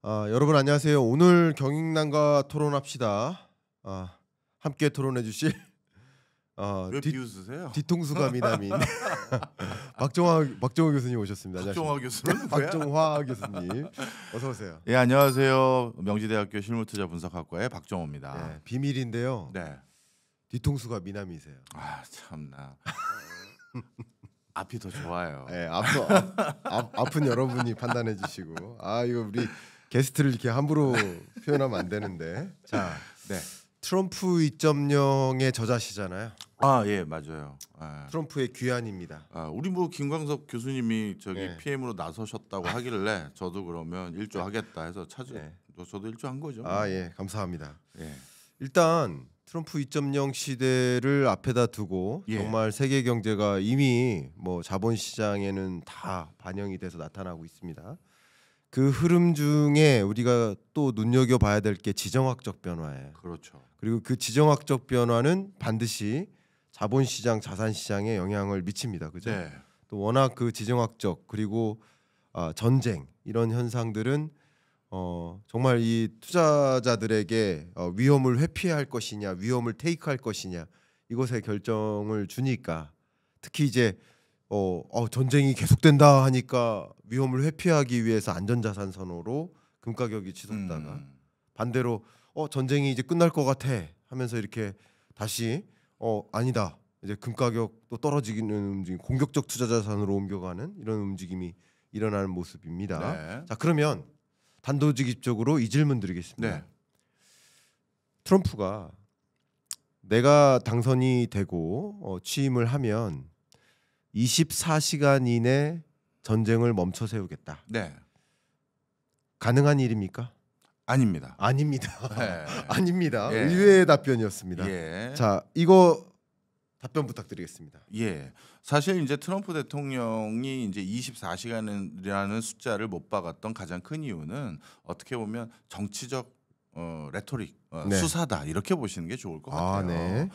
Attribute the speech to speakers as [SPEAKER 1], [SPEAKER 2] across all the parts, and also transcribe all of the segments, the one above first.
[SPEAKER 1] 여러분 안녕하세요. 오늘 경익난과 토론합시다. 함께 토론해 주실
[SPEAKER 2] 왜 비웃으세요?
[SPEAKER 1] 뒤통수가 미남인 박정호 교수님 오셨습니다.
[SPEAKER 2] 박정화 교수는 뭐야?
[SPEAKER 1] 박정화 교수님 어서 오세요.
[SPEAKER 2] 예, 안녕하세요. 명지대학교 실무투자 분석학과의 박정호입니다.
[SPEAKER 1] 네, 비밀인데요.
[SPEAKER 2] 네.
[SPEAKER 1] 뒤통수가 미남이세요.
[SPEAKER 2] 참나. 앞이 더 좋아요.
[SPEAKER 1] 네, 아픈 여러분이 판단해 주시고 이거 우리 게스트를 이렇게 함부로 표현하면 안 되는데 자,
[SPEAKER 2] 네.
[SPEAKER 1] 트럼프 2.0의 저자시잖아요.
[SPEAKER 2] 예, 맞아요.
[SPEAKER 1] 트럼프의 귀환입니다.
[SPEAKER 2] 우리 김광석 교수님이
[SPEAKER 1] 네.
[SPEAKER 2] PM으로 나서셨다고 하길래 저도 그러면 일조하겠다 해서 저도 일조한 거죠.
[SPEAKER 1] 예, 감사합니다.
[SPEAKER 2] 예.
[SPEAKER 1] 일단 트럼프 2.0 시대를 앞에다 두고
[SPEAKER 2] 예.
[SPEAKER 1] 정말 세계 경제가 이미 자본 시장에는 다 반영이 돼서 나타나고 있습니다. 그 흐름 중에 우리가 또 눈여겨 봐야 될 게 지정학적 변화예요.
[SPEAKER 2] 그렇죠.
[SPEAKER 1] 그리고 그 지정학적 변화는 반드시 자본 시장, 자산 시장에 영향을 미칩니다. 그죠?
[SPEAKER 2] 네.
[SPEAKER 1] 또 워낙 그 지정학적 그리고 전쟁 이런 현상들은 정말 이 투자자들에게 위험을 회피할 것이냐, 위험을 테이크할 것이냐 이것에 결정을 주니까 특히 이제 전쟁이 계속된다 하니까 위험을 회피하기 위해서 안전자산 선호로 금 가격이 치솟다가 반대로 전쟁이 이제 끝날 것 같아 하면서 이렇게 다시 아니다 이제 금 가격도 떨어지는 움직임, 공격적 투자 자산으로 옮겨가는 이런 움직임이 일어나는 모습입니다.
[SPEAKER 2] 네.
[SPEAKER 1] 자, 그러면 단도직입적으로 이 질문 드리겠습니다.
[SPEAKER 2] 네.
[SPEAKER 1] 트럼프가 내가 당선이 되고 취임을 하면 24시간 이내 전쟁을 멈춰 세우겠다.
[SPEAKER 2] 네.
[SPEAKER 1] 가능한 일입니까?
[SPEAKER 2] 아닙니다.
[SPEAKER 1] 아닙니다.
[SPEAKER 2] 네.
[SPEAKER 1] 아닙니다.
[SPEAKER 2] 예.
[SPEAKER 1] 의외의 답변이었습니다.
[SPEAKER 2] 예.
[SPEAKER 1] 자, 이거 답변 부탁드리겠습니다.
[SPEAKER 2] 예. 사실 이제 트럼프 대통령이 이제 24시간이라는 숫자를 못 박았던 가장 큰 이유는 어떻게 보면 정치적 레토릭,
[SPEAKER 1] 네.
[SPEAKER 2] 수사다 이렇게 보시는 게 좋을 것 같아요.
[SPEAKER 1] 네.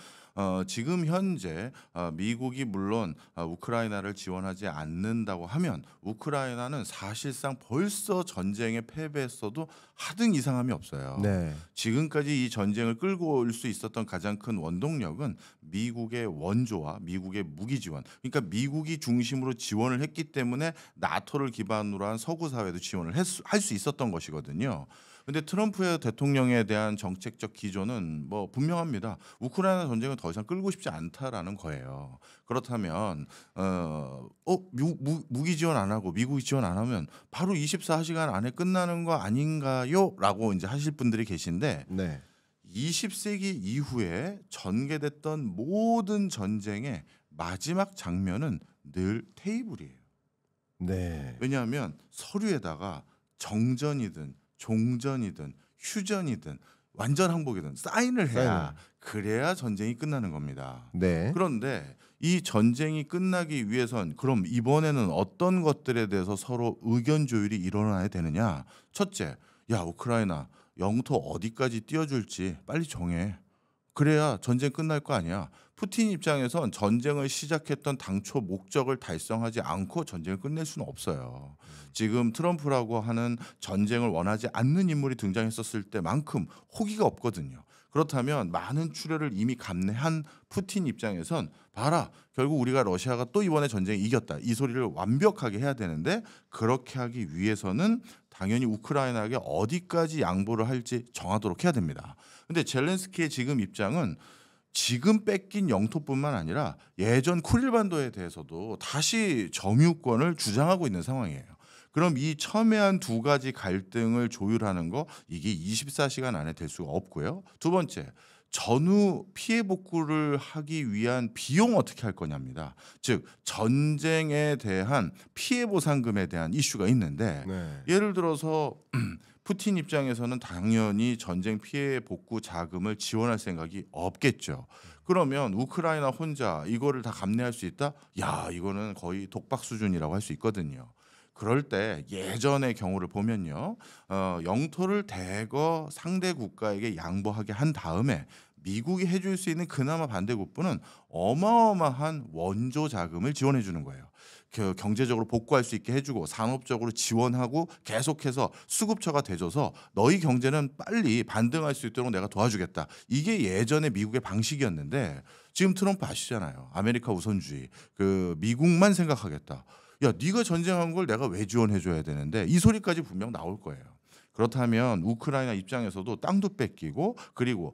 [SPEAKER 2] 지금 현재 미국이 물론 우크라이나를 지원하지 않는다고 하면 우크라이나는 사실상 벌써 전쟁에 패배했어도 하등 이상함이 없어요.
[SPEAKER 1] 네.
[SPEAKER 2] 지금까지 이 전쟁을 끌고 올 수 있었던 가장 큰 원동력은 미국의 원조와 미국의 무기 지원. 그러니까 미국이 중심으로 지원을 했기 때문에 나토를 기반으로 한 서구 사회도 지원을 할 수 있었던 것이거든요. 근데 트럼프 대통령에 대한 정책적 기조는 분명합니다. 우크라이나 전쟁은 더 이상 끌고 싶지 않다라는 거예요. 그렇다면 무기 지원 안 하고 미국이 지원 안 하면 바로 24시간 안에 끝나는 거 아닌가요? 라고 이제 하실 분들이 계신데
[SPEAKER 1] 네.
[SPEAKER 2] 20세기 이후에 전개됐던 모든 전쟁의 마지막 장면은 늘 테이블이에요.
[SPEAKER 1] 네.
[SPEAKER 2] 왜냐하면 서류에다가 정전이든 종전이든 휴전이든 완전 항복이든 사인을 해야 그래야 전쟁이 끝나는 겁니다.
[SPEAKER 1] 네.
[SPEAKER 2] 그런데 이 전쟁이 끝나기 위해선 그럼 이번에는 어떤 것들에 대해서 서로 의견 조율이 일어나야 되느냐? 첫째, 야 우크라이나 영토 어디까지 띄워줄지 빨리 정해. 그래야 전쟁 끝날 거 아니야. 푸틴 입장에선 전쟁을 시작했던 당초 목적을 달성하지 않고 전쟁을 끝낼 수는 없어요. 지금 트럼프라고 하는 전쟁을 원하지 않는 인물이 등장했었을 때만큼 호기가 없거든요. 그렇다면 많은 출혈을 이미 감내한 푸틴 입장에선 봐라 결국 우리가 러시아가 또 이번에 전쟁에 이겼다 이 소리를 완벽하게 해야 되는데 그렇게 하기 위해서는 당연히 우크라이나에게 어디까지 양보를 할지 정하도록 해야 됩니다. 근데 젤렌스키의 지금 입장은 지금 뺏긴 영토뿐만 아니라 예전 쿠릴반도에 대해서도 다시 점유권을 주장하고 있는 상황이에요. 그럼 이 첨예한 두 가지 갈등을 조율하는 거 이게 24시간 안에 될 수가 없고요. 두 번째, 전후 피해 복구를 하기 위한 비용 어떻게 할 거냐입니다. 즉 전쟁에 대한 피해 보상금에 대한 이슈가 있는데
[SPEAKER 1] 네.
[SPEAKER 2] 예를 들어서 푸틴 입장에서는 당연히 전쟁 피해 복구 자금을 지원할 생각이 없겠죠. 그러면 우크라이나 혼자 이거를 다 감내할 수 있다? 야, 이거는 거의 독박 수준이라고 할 수 있거든요. 그럴 때 예전의 경우를 보면요, 영토를 대거 상대 국가에게 양보하게 한 다음에 미국이 해줄 수 있는 그나마 반대급부는 어마어마한 원조 자금을 지원해 주는 거예요. 경제적으로 복구할 수 있게 해주고 산업적으로 지원하고 계속해서 수급처가 돼줘서 너희 경제는 빨리 반등할 수 있도록 내가 도와주겠다. 이게 예전에 미국의 방식이었는데 지금 트럼프 아시잖아요. 아메리카 우선주의, 미국만 생각하겠다. 야, 네가 전쟁한 걸 내가 왜 지원해줘야 되는데 이 소리까지 분명 나올 거예요. 그렇다면 우크라이나 입장에서도 땅도 뺏기고 그리고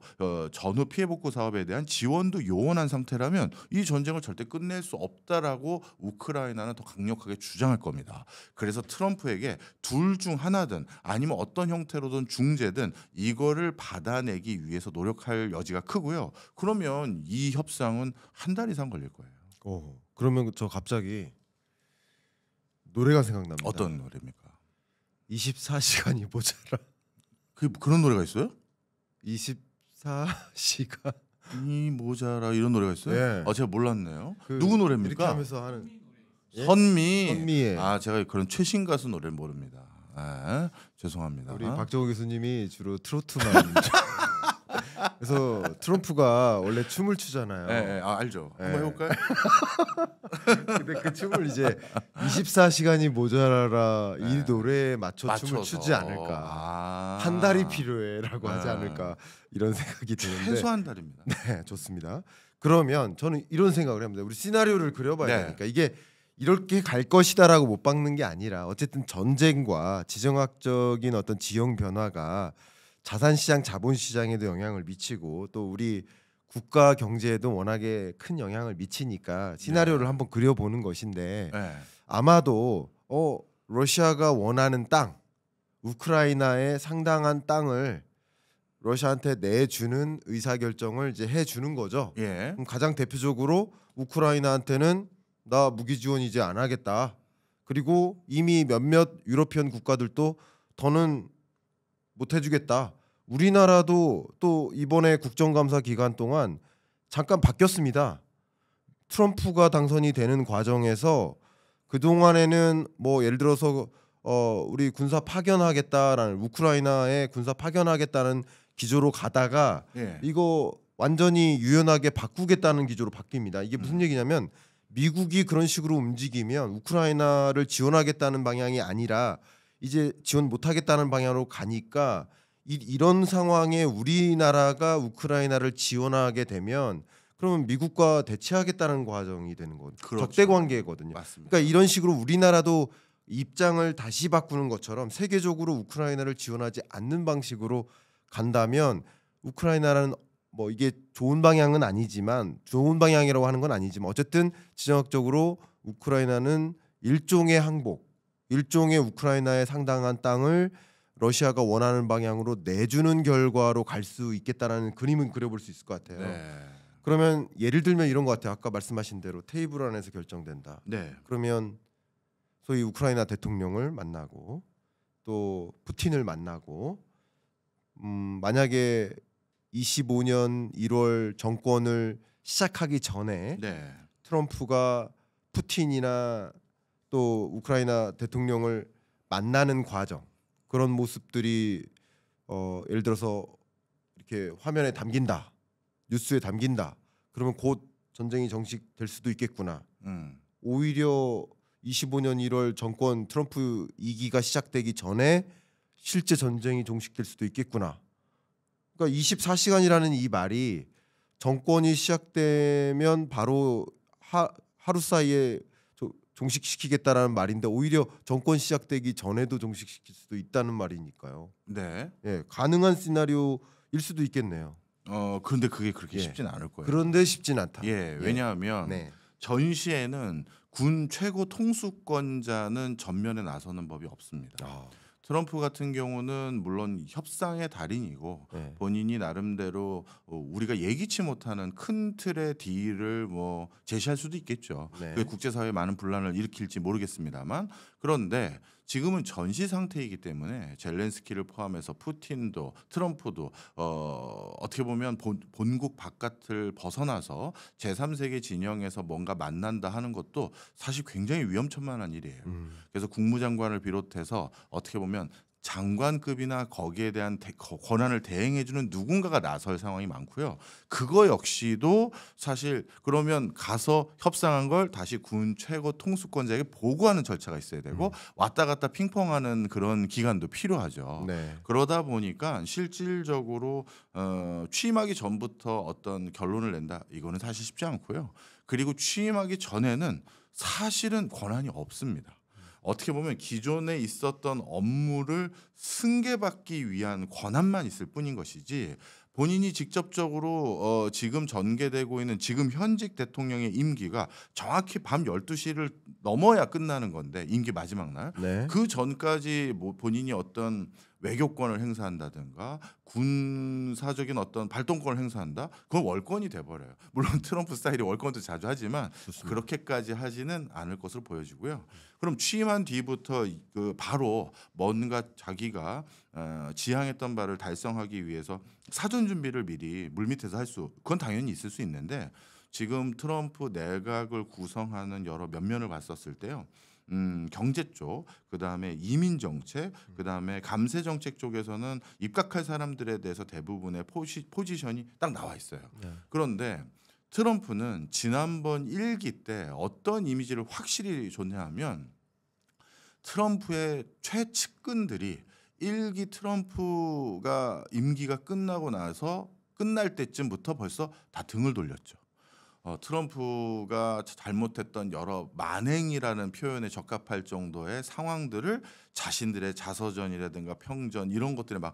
[SPEAKER 2] 전후 피해 복구 사업에 대한 지원도 요원한 상태라면 이 전쟁을 절대 끝낼 수 없다라고 우크라이나는 더 강력하게 주장할 겁니다. 그래서 트럼프에게 둘 중 하나든 아니면 어떤 형태로든 중재든 이거를 받아내기 위해서 노력할 여지가 크고요. 그러면 이 협상은 한 달 이상 걸릴 거예요.
[SPEAKER 1] 그러면 저 갑자기 노래가 생각납니다.
[SPEAKER 2] 어떤 노래입니까?
[SPEAKER 1] 24시간이 모자라.
[SPEAKER 2] 그런 노래가 있어요?
[SPEAKER 1] 24시간
[SPEAKER 2] 이 모자라 이런 노래가 있어요?
[SPEAKER 1] 예.
[SPEAKER 2] 제가 몰랐네요.
[SPEAKER 1] 그
[SPEAKER 2] 누구
[SPEAKER 1] 이렇게
[SPEAKER 2] 노래입니까?
[SPEAKER 1] 하면서 하는
[SPEAKER 2] 선미.
[SPEAKER 1] 선미의.
[SPEAKER 2] 제가 그런 최신 가수 노래를 모릅니다. 죄송합니다.
[SPEAKER 1] 우리 박정우 교수님이 주로 트로트만 그래서 트럼프가 원래 춤을 추잖아요.
[SPEAKER 2] 예, 알죠.
[SPEAKER 1] 예.
[SPEAKER 2] 한번 해볼까요?
[SPEAKER 1] 근데 그 춤을 이제 24시간이 모자라라 이 노래에 맞춰 춤을 추지 않을까. 한 달이 필요해라고 하지 않을까 이런 생각이 드는데
[SPEAKER 2] 최소 한 달입니다.
[SPEAKER 1] 네, 좋습니다. 그러면 저는 이런 생각을 합니다. 우리 시나리오를 그려봐야
[SPEAKER 2] 네.
[SPEAKER 1] 되니까 이게 이렇게 갈 것이다라고 못 박는 게 아니라 어쨌든 전쟁과 지정학적인 어떤 지형 변화가 자산시장, 자본시장에도 영향을 미치고 또 우리 국가 경제에도 워낙에 큰 영향을 미치니까 시나리오를 한번 그려보는 것인데
[SPEAKER 2] 네.
[SPEAKER 1] 아마도 러시아가 원하는 땅, 우크라이나의 상당한 땅을 러시아한테 내주는 의사결정을 이제 해주는 거죠.
[SPEAKER 2] 예.
[SPEAKER 1] 그럼 가장 대표적으로 우크라이나한테는 나 무기 지원 이제 안 하겠다. 그리고 이미 몇몇 유러피언 국가들도 더는 못 해주겠다. 우리나라도 또 이번에 국정감사 기간 동안 잠깐 바뀌었습니다. 트럼프가 당선이 되는 과정에서 그 동안에는 뭐 예를 들어서 우리 군사 파견하겠다라는 우크라이나에 군사 파견하겠다는 기조로 가다가
[SPEAKER 2] 예.
[SPEAKER 1] 이거 완전히 유연하게 바꾸겠다는 기조로 바뀝니다. 이게 무슨 얘기냐면 미국이 그런 식으로 움직이면 우크라이나를 지원하겠다는 방향이 아니라 이제 지원 못하겠다는 방향으로 가니까 이런 상황에 우리나라가 우크라이나를 지원하게 되면 그러면 미국과 대치하겠다는 과정이 되는 거죠.
[SPEAKER 2] 그렇죠.
[SPEAKER 1] 적대 관계거든요.
[SPEAKER 2] 맞습니다.
[SPEAKER 1] 그러니까 이런 식으로 우리나라도 입장을 다시 바꾸는 것처럼 세계적으로 우크라이나를 지원하지 않는 방식으로 간다면 우크라이나라는 뭐 이게 좋은 방향은 아니지만 좋은 방향이라고 하는 건 아니지만 어쨌든 지정학적으로 우크라이나는 일종의 항복, 일종의 우크라이나의 상당한 땅을 러시아가 원하는 방향으로 내주는 결과로 갈 수 있겠다라는 그림은 그려볼 수 있을 것 같아요.
[SPEAKER 2] 네.
[SPEAKER 1] 그러면 예를 들면 이런 것 같아요. 아까 말씀하신 대로 테이블 안에서 결정된다.
[SPEAKER 2] 네.
[SPEAKER 1] 그러면 소위 우크라이나 대통령을 만나고 또 푸틴을 만나고 만약에 25년 1월 정권을 시작하기 전에
[SPEAKER 2] 네.
[SPEAKER 1] 트럼프가 푸틴이나 또 우크라이나 대통령을 만나는 과정 그런 모습들이 예를 들어서 이렇게 화면에 담긴다, 뉴스에 담긴다. 그러면 곧 전쟁이 정식될 수도 있겠구나. 오히려 25년 1월 정권 트럼프 2기가 시작되기 전에 실제 전쟁이 종식될 수도 있겠구나. 그러니까 24시간이라는 이 말이 정권이 시작되면 바로 하루 사이에 종식시키겠다라는 말인데 오히려 정권 시작되기 전에도 종식시킬 수도 있다는 말이니까요.
[SPEAKER 2] 네.
[SPEAKER 1] 예, 가능한 시나리오일 수도 있겠네요.
[SPEAKER 2] 그런데 그게 그렇게
[SPEAKER 1] 예.
[SPEAKER 2] 쉽진 않을 거예요.
[SPEAKER 1] 그런데 쉽진 않다.
[SPEAKER 2] 예. 왜냐하면
[SPEAKER 1] 네.
[SPEAKER 2] 전시에는 군 최고 통수권자는 전면에 나서는 법이 없습니다. 트럼프 같은 경우는 물론 협상의 달인이고
[SPEAKER 1] 네.
[SPEAKER 2] 본인이 나름대로 우리가 예기치 못하는 큰 틀의 딜을 뭐 제시할 수도 있겠죠.
[SPEAKER 1] 네.
[SPEAKER 2] 그게 국제사회에 많은 분란을 일으킬지 모르겠습니다만 그런데 지금은 전시 상태이기 때문에 젤렌스키를 포함해서 푸틴도 트럼프도 어떻게 보면 본국 바깥을 벗어나서 제3세계 진영에서 뭔가 만난다 하는 것도 사실 굉장히 위험천만한 일이에요. 그래서 국무장관을 비롯해서 어떻게 보면 장관급이나 거기에 대한 권한을 대행해주는 누군가가 나설 상황이 많고요. 그거 역시도 사실 그러면 가서 협상한 걸 다시 군 최고 통수권자에게 보고하는 절차가 있어야 되고 왔다 갔다 핑퐁하는 그런 기간도 필요하죠.
[SPEAKER 1] 네.
[SPEAKER 2] 그러다 보니까 실질적으로 취임하기 전부터 어떤 결론을 낸다 이거는 사실 쉽지 않고요. 그리고 취임하기 전에는 사실은 권한이 없습니다. 어떻게 보면 기존에 있었던 업무를 승계받기 위한 권한만 있을 뿐인 것이지 본인이 직접적으로 지금 전개되고 있는 지금 현직 대통령의 임기가 정확히 밤 12시를 넘어야 끝나는 건데 임기 마지막 날.
[SPEAKER 1] 네.
[SPEAKER 2] 그 전까지 뭐 본인이 어떤 외교권을 행사한다든가 군사적인 어떤 발동권을 행사한다? 그건 월권이 돼버려요. 물론 트럼프 스타일이 월권도 자주 하지만
[SPEAKER 1] 좋습니다.
[SPEAKER 2] 그렇게까지 하지는 않을 것으로 보여지고요. 그럼 취임한 뒤부터 그 바로 뭔가 자기가 지향했던 바를 달성하기 위해서 사전 준비를 미리 물밑에서 할 수 그건 당연히 있을 수 있는데 지금 트럼프 내각을 구성하는 여러 면면을 봤었을 때요. 경제 쪽, 그다음에 이민 정책, 그다음에 감세 정책 쪽에서는 입각할 사람들에 대해서 대부분의 포지션이 딱 나와 있어요.
[SPEAKER 1] 네.
[SPEAKER 2] 그런데 트럼프는 지난번 1기 때 어떤 이미지를 확실히 줬냐면 트럼프의 최측근들이 1기 트럼프가 임기가 끝나고 나서 끝날 때쯤부터 벌써 다 등을 돌렸죠. 트럼프가 잘못했던 여러 만행이라는 표현에 적합할 정도의 상황들을 자신들의 자서전이라든가 평전 이런 것들에 막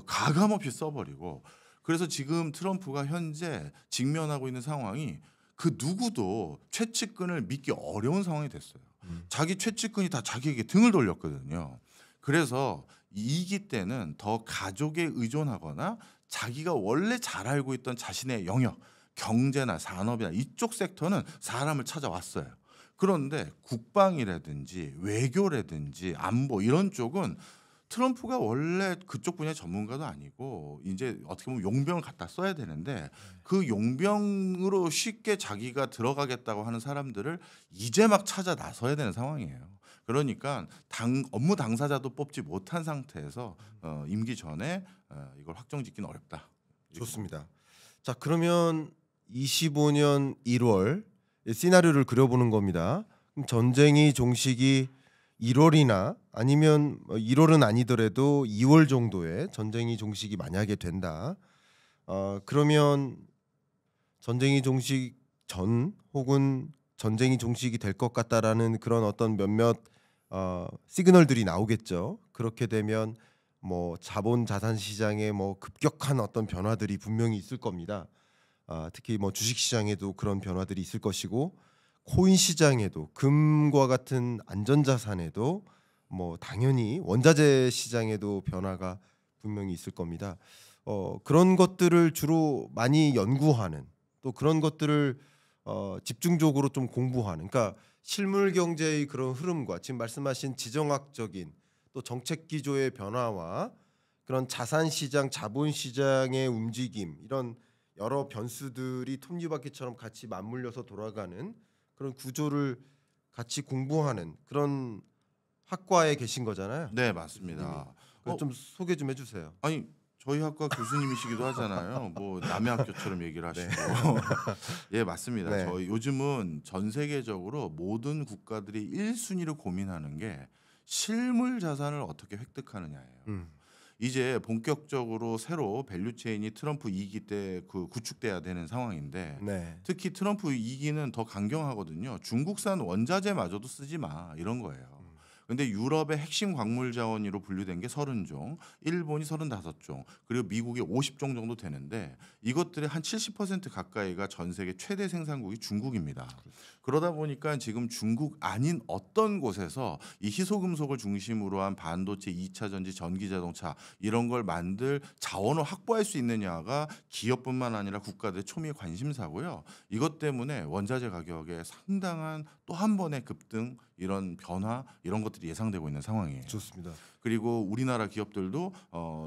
[SPEAKER 2] 가감없이 써버리고 그래서 지금 트럼프가 현재 직면하고 있는 상황이 그 누구도 최측근을 믿기 어려운 상황이 됐어요. 자기 최측근이 다 자기에게 등을 돌렸거든요. 그래서 2기 때는 더 가족에 의존하거나 자기가 원래 잘 알고 있던 자신의 영역 경제나 산업이나 이쪽 섹터는 사람을 찾아왔어요. 그런데 국방이라든지 외교라든지 안보 이런 쪽은 트럼프가 원래 그쪽 분야 전문가도 아니고 이제 어떻게 보면 용병을 갖다 써야 되는데 그 용병으로 쉽게 자기가 들어가겠다고 하는 사람들을 이제 막 찾아 나서야 되는 상황이에요. 그러니까 업무 당사자도 뽑지 못한 상태에서 임기 전에 이걸 확정짓기는 어렵다.
[SPEAKER 1] 좋습니다. 자, 그러면 25년 1월 시나리오를 그려보는 겁니다. 그럼 전쟁이 종식이 1월이나 아니면 1월은 아니더라도 2월 정도에 전쟁이 종식이 만약에 된다. 그러면 전쟁이 종식 전 혹은 전쟁이 종식이 될 것 같다라는 그런 어떤 몇몇 시그널들이 나오겠죠. 그렇게 되면 뭐 자본 자산 시장에 뭐 급격한 어떤 변화들이 분명히 있을 겁니다. 특히 뭐 주식 시장에도 그런 변화들이 있을 것이고 코인 시장에도 금과 같은 안전자산에도 뭐 당연히 원자재 시장에도 변화가 분명히 있을 겁니다. 그런 것들을 주로 많이 연구하는 또 그런 것들을 집중적으로 좀 공부하는 그러니까 실물 경제의 그런 흐름과 지금 말씀하신 지정학적인 또 정책 기조의 변화와 그런 자산 시장, 자본 시장의 움직임 이런 여러 변수들이 톱니바퀴처럼 같이 맞물려서 돌아가는 그런 구조를 같이 공부하는 그런 학과에 계신 거잖아요.
[SPEAKER 2] 네, 맞습니다.
[SPEAKER 1] 좀 소개 좀 해주세요.
[SPEAKER 2] 아니 저희 학과 교수님이시기도 하잖아요. 뭐 남의 학교처럼 얘기를 하시고. 예, 맞습니다.
[SPEAKER 1] 네.
[SPEAKER 2] 저희 요즘은 전 세계적으로 모든 국가들이 1순위로 고민하는 게 실물 자산을 어떻게 획득하느냐예요. 이제 본격적으로 새로 밸류체인이 트럼프 2기 때 구축돼야 되는 상황인데
[SPEAKER 1] 네.
[SPEAKER 2] 특히 트럼프 2기는 더 강경하거든요. 중국산 원자재마저도 쓰지 마 이런 거예요. 근데 유럽의 핵심 광물 자원으로 분류된 게 30종, 일본이 35종, 그리고 미국이 50종 정도 되는데 이것들의 한 70% 가까이가 전 세계 최대 생산국이 중국입니다. 그러다 보니까 지금 중국 아닌 어떤 곳에서 이 희소금속을 중심으로 한 반도체, 2차 전지, 전기 자동차 이런 걸 만들 자원을 확보할 수 있느냐가 기업뿐만 아니라 국가들의 초미의 관심사고요. 이것 때문에 원자재 가격에 상당한 또 한 번의 급등 이런 변화 이런 것들이 예상되고 있는 상황이에요.
[SPEAKER 1] 좋습니다.
[SPEAKER 2] 그리고 우리나라 기업들도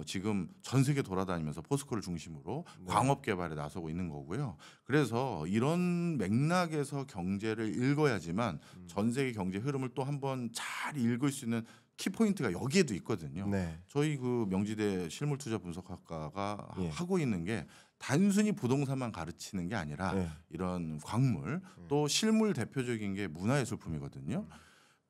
[SPEAKER 2] 지금 전 세계 돌아다니면서 포스코를 중심으로
[SPEAKER 1] 네.
[SPEAKER 2] 광업 개발에 나서고 있는 거고요. 그래서 이런 맥락에서 경제를 읽어야지만 전 세계 경제 흐름을 또 한번 잘 읽을 수 있는 키포인트가 여기에도 있거든요.
[SPEAKER 1] 네.
[SPEAKER 2] 저희 그 명지대 실물투자 분석학과가
[SPEAKER 1] 예.
[SPEAKER 2] 하고 있는 게 단순히 부동산만 가르치는 게 아니라
[SPEAKER 1] 예.
[SPEAKER 2] 이런 광물 또 실물 대표적인 게 문화예술품이거든요.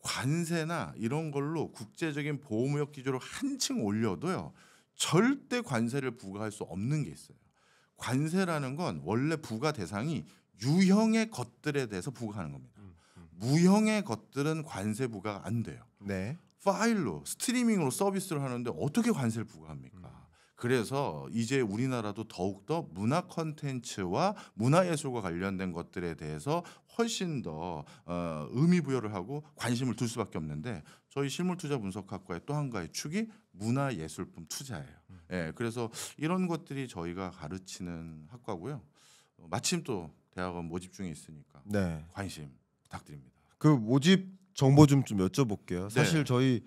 [SPEAKER 2] 관세나 이런 걸로 국제적인 보호무역 기조를 한층 올려도요. 절대 관세를 부과할 수 없는 게 있어요. 관세라는 건 원래 부과 대상이 유형의 것들에 대해서 부과하는 겁니다. 무형의 것들은 관세 부과가 안 돼요.
[SPEAKER 1] 네.
[SPEAKER 2] 파일로 스트리밍으로 서비스를 하는데 어떻게 관세를 부과합니까? 그래서 이제 우리나라도 더욱더 문화 콘텐츠와 문화예술과 관련된 것들에 대해서 훨씬 더 의미 부여를 하고 관심을 둘 수밖에 없는데 저희 실물투자 분석학과의 또 한 가지 축이 문화예술품 투자예요. 예, 그래서 이런 것들이 저희가 가르치는 학과고요. 마침 또 대학원 모집 중에 있으니까
[SPEAKER 1] 네.
[SPEAKER 2] 관심 부탁드립니다.
[SPEAKER 1] 그 모집 정보 좀 여쭤볼게요. 사실
[SPEAKER 2] 네.
[SPEAKER 1] 저희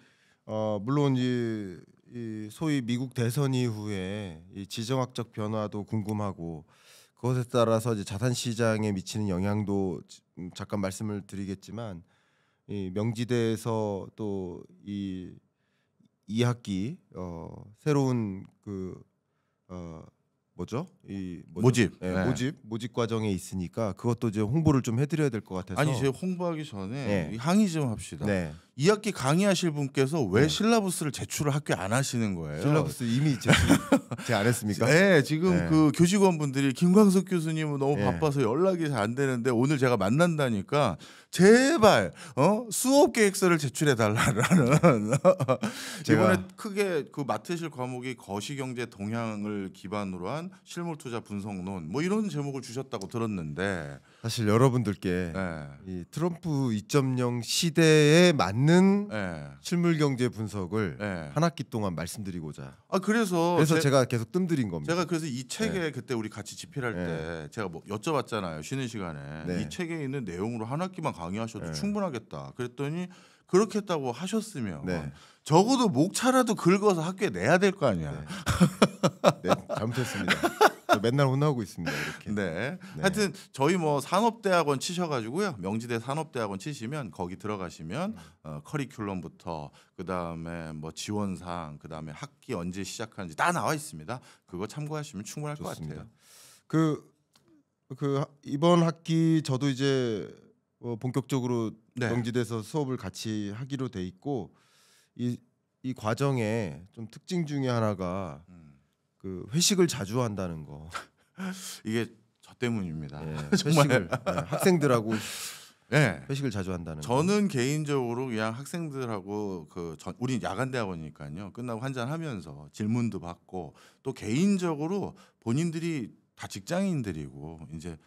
[SPEAKER 1] 물론 이 소위 미국 대선 이후에 이 지정학적 변화도 궁금하고 그것에 따라서 이제 자산 시장에 미치는 영향도 잠깐 말씀을 드리겠지만 이 명지대에서 또 이 학기 새로운 그 뭐죠?
[SPEAKER 2] 모집.
[SPEAKER 1] 예,
[SPEAKER 2] 네.
[SPEAKER 1] 모집 과정에 있으니까 그것도 이제 홍보를 좀 해드려야 될 것 같아서.
[SPEAKER 2] 아니 제가 홍보하기 전에
[SPEAKER 1] 네.
[SPEAKER 2] 항의 좀 합시다.
[SPEAKER 1] 네.
[SPEAKER 2] 2학기 강의하실 분께서 왜
[SPEAKER 1] 네.
[SPEAKER 2] 실라부스를 제출을 학교에 안 하시는 거예요?
[SPEAKER 1] 실라부스 이미 제가 안 했습니까?
[SPEAKER 2] 네, 지금
[SPEAKER 1] 네.
[SPEAKER 2] 그 교직원분들이 김광석 교수님은 너무
[SPEAKER 1] 네.
[SPEAKER 2] 바빠서 연락이 잘 안 되는데 오늘 제가 만난다니까 제발 수업 계획서를 제출해 달라는 이번에 크게 그 맡으실 과목이 거시경제 동향을 기반으로 한 실물투자 분석론 뭐 이런 제목을 주셨다고 들었는데
[SPEAKER 1] 사실 여러분들께
[SPEAKER 2] 네.
[SPEAKER 1] 이 트럼프 2.0 시대에 맞는
[SPEAKER 2] 네.
[SPEAKER 1] 실물 경제 분석을
[SPEAKER 2] 네.
[SPEAKER 1] 한 학기 동안 말씀드리고자.
[SPEAKER 2] 그래서
[SPEAKER 1] 제가 계속 뜸들인 겁니다.
[SPEAKER 2] 제가 그래서 이 책에 그때 우리 같이 집필할 때 제가 뭐 여쭤봤잖아요. 쉬는 시간에
[SPEAKER 1] 네.
[SPEAKER 2] 이 책에 있는 내용으로 한 학기만 강의하셔도
[SPEAKER 1] 네.
[SPEAKER 2] 충분하겠다. 그랬더니 그렇겠다고 하셨으면
[SPEAKER 1] 네.
[SPEAKER 2] 적어도 목차라도 긁어서 학교에 내야 될 거 아니야.
[SPEAKER 1] 네, 잘못했습니다. 저 맨날 혼나고 있습니다. 이렇게.
[SPEAKER 2] 네.
[SPEAKER 1] 네.
[SPEAKER 2] 하여튼 저희 뭐 산업대학원 치셔가지고요. 명지대 산업대학원 치시면 거기 들어가시면 커리큘럼부터 그 다음에 뭐 지원사항, 그 다음에 학기 언제 시작하는지 다 나와 있습니다. 그거 참고하시면 충분할
[SPEAKER 1] 좋습니다.
[SPEAKER 2] 것 같아요.
[SPEAKER 1] 이번 학기 저도 이제 본격적으로
[SPEAKER 2] 네.
[SPEAKER 1] 명지대에서 수업을 같이 하기로 돼 있고 이 과정에 좀 특징 중에 하나가 그 회식을 자주 한다는 거.
[SPEAKER 2] 이게 저 때문입니다.
[SPEAKER 1] 예,
[SPEAKER 2] 정말.
[SPEAKER 1] 학생들하고
[SPEAKER 2] 네.
[SPEAKER 1] 회식을 자주 한다는 거.
[SPEAKER 2] 저는 개인적으로 그냥 학생들하고 우리 야간 대학원이니까요. 끝나고 한잔 하면서 질문도 받고 또 개인적으로 본인들이 다 직장인들이고 이제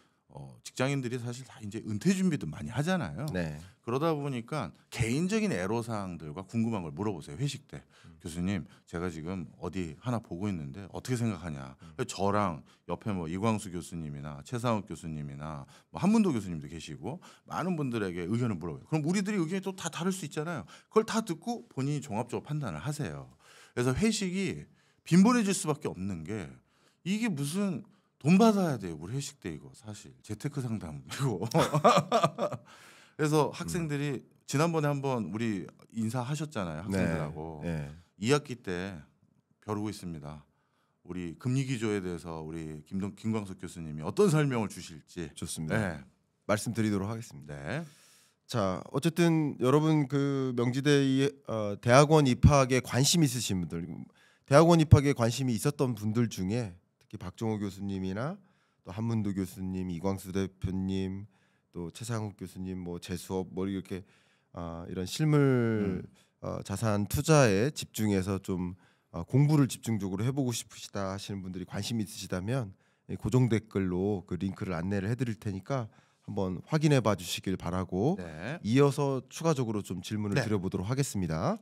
[SPEAKER 2] 직장인들이 사실 다 이제 은퇴 준비도 많이 하잖아요.
[SPEAKER 1] 네.
[SPEAKER 2] 그러다 보니까 개인적인 애로사항들과 궁금한 걸 물어보세요. 회식 때. 교수님, 제가 지금 어디 하나 보고 있는데 어떻게 생각하냐. 저랑 옆에 뭐 이광수 교수님이나 최상욱 교수님이나 뭐 한문도 교수님도 계시고 많은 분들에게 의견을 물어봐요. 그럼 우리들이 의견이 또 다 다를 수 있잖아요. 그걸 다 듣고 본인이 종합적으로 판단을 하세요. 그래서 회식이 빈번해질 수밖에 없는 게 이게 무슨 돈 받아야 돼요. 우리 회식 때 이거 사실 재테크 상담이고. 그래서 학생들이 지난번에 한번 우리 인사하셨잖아요. 학생들하고.
[SPEAKER 1] 네.
[SPEAKER 2] 2학기 때 벼르고 있습니다. 우리 금리 기조에 대해서 우리 김광석 교수님이 어떤 설명을 주실지.
[SPEAKER 1] 좋습니다.
[SPEAKER 2] 네.
[SPEAKER 1] 말씀드리도록 하겠습니다.
[SPEAKER 2] 네.
[SPEAKER 1] 자, 어쨌든 여러분 그 명지대 대학원 입학에 관심 있으신 분들, 대학원 입학에 관심이 있었던 분들 중에 특히 박종호 교수님이나 또 한문도 교수님, 이광수 대표님, 또 최상욱 교수님, 뭐 재수업 뭐 이렇게 이런 실물 자산 투자에 집중해서 좀 공부를 집중적으로 해보고 싶으시다 하시는 분들이 관심 있으시다면 고정 댓글로 그 링크를 안내를 해드릴 테니까 한번 확인해 봐 주시길 바라고
[SPEAKER 2] 네.
[SPEAKER 1] 이어서 추가적으로 좀 질문을
[SPEAKER 2] 네.
[SPEAKER 1] 드려보도록 하겠습니다.